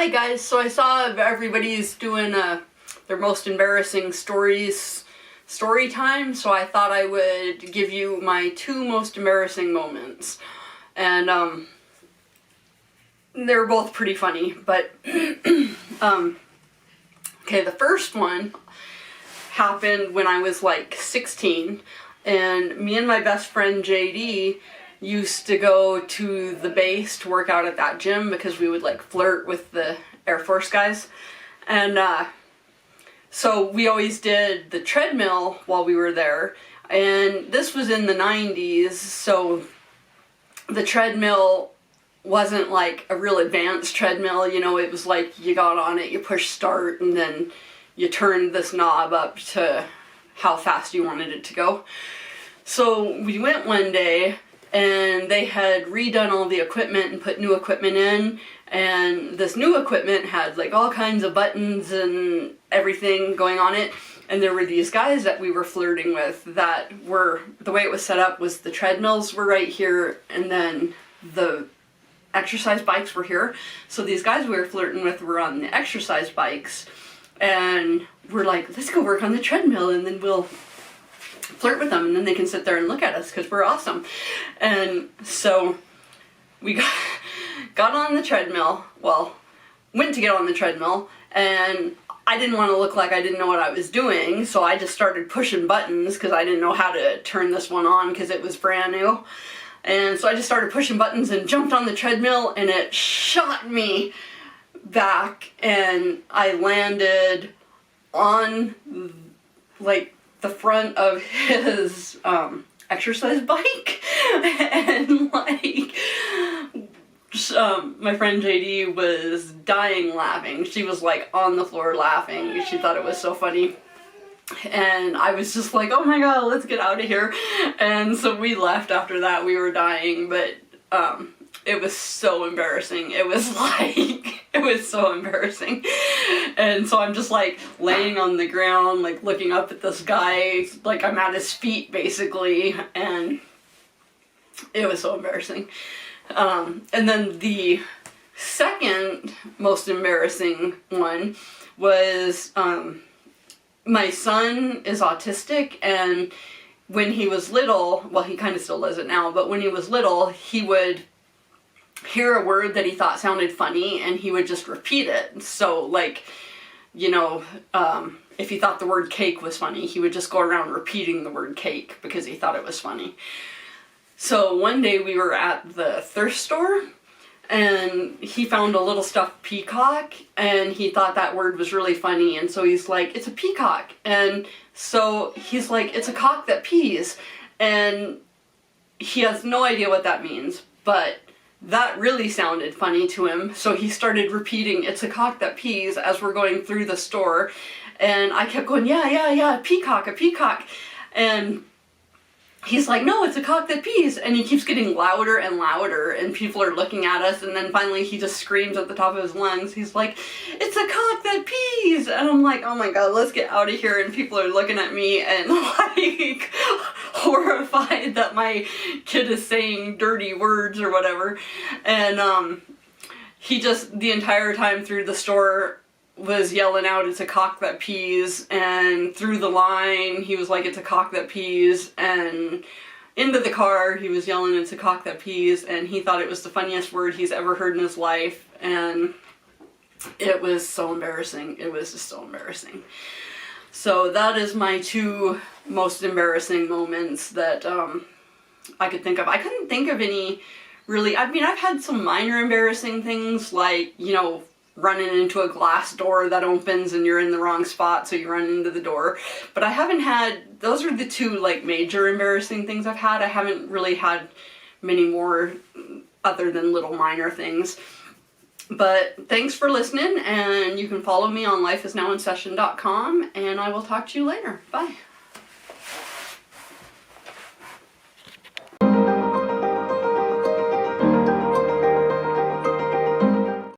Hi guys, so I saw everybody's doing their most embarrassing story time, so I thought I would give you my 2 most embarrassing moments. And they're both pretty funny, but okay, the first one happened when I was like 16, and me and my best friend JD used to go to the base to work out at that gym because we would like flirt with the Air Force guys. And so we always did the treadmill while we were there, and this was in the 90s, so the treadmill wasn't like a real advanced treadmill, you know. It was like you got on it, you push start, and then you turned this knob up to how fast you wanted it to go. So we went one day, and they had redone all the equipment and put new equipment in, and this new equipment had like all kinds of buttons and everything going on it, and there were these guys that we were flirting with that were, the way it was set up was the treadmills were right here and then the exercise bikes were here. So these guys we were flirting with were on the exercise bikes, and we're like, let's go work on the treadmill and then we'll flirt with them and then they can sit there and look at us because we're awesome. And so we got on the treadmill, well, went to get on the treadmill, and I didn't want to look like I didn't know what I was doing, so I just started pushing buttons because I didn't know how to turn this one on because it was brand new. And so I just started pushing buttons and jumped on the treadmill, and it shot me back, and I landed on like the front of his exercise bike, and like my friend JD was dying laughing. She was like on the floor laughing. She thought it was so funny. And I was just like, oh my god, let's get out of here. And so we left after that. We were dying, but it was so embarrassing. It was like, it was so embarrassing. And so I'm just like laying on the ground, like looking up at this guy, like I'm at his feet basically, and it was so embarrassing. And then the second most embarrassing one was, my son is autistic, and when he was little, well, he kind of still does it now, but when he was little, he would hear a word that he thought sounded funny and he would just repeat it. So like, you know, if he thought the word cake was funny, he would just go around repeating the word cake because he thought it was funny. So one day we were at the thrift store, and he found a little stuffed peacock, and he thought that word was really funny, and so he's like, it's a peacock. And so he's like, it's a cock that pees, and he has no idea what that means, but that really sounded funny to him, so he started repeating, it's a cock that pees, as we're going through the store. And I kept going, yeah, a peacock, and he's like, no, it's a cock that pees, and he keeps getting louder and louder, and people are looking at us, and then finally he just screams at the top of his lungs, he's like, it's a cock that pees, and I'm like, oh my god, let's get out of here, and people are looking at me and like horrified that my kid is saying dirty words or whatever. And he just, the entire time through the store, was yelling out, it's a cock that pees, and through the line he was like, it's a cock that pees, and into the car he was yelling, it's a cock that pees, and he thought it was the funniest word he's ever heard in his life, and it was so embarrassing. It was just so embarrassing. So that is my 2 most embarrassing moments that I could think of. I couldn't think of any really, I mean, I've had some minor embarrassing things, like, you know, running into a glass door that opens and you're in the wrong spot, so you run into the door. But I haven't had, those are the 2 like major embarrassing things I've had. I haven't really had many more other than little minor things. But thanks for listening, and you can follow me on lifeisnowinsession.com, and I will talk to you later. Bye.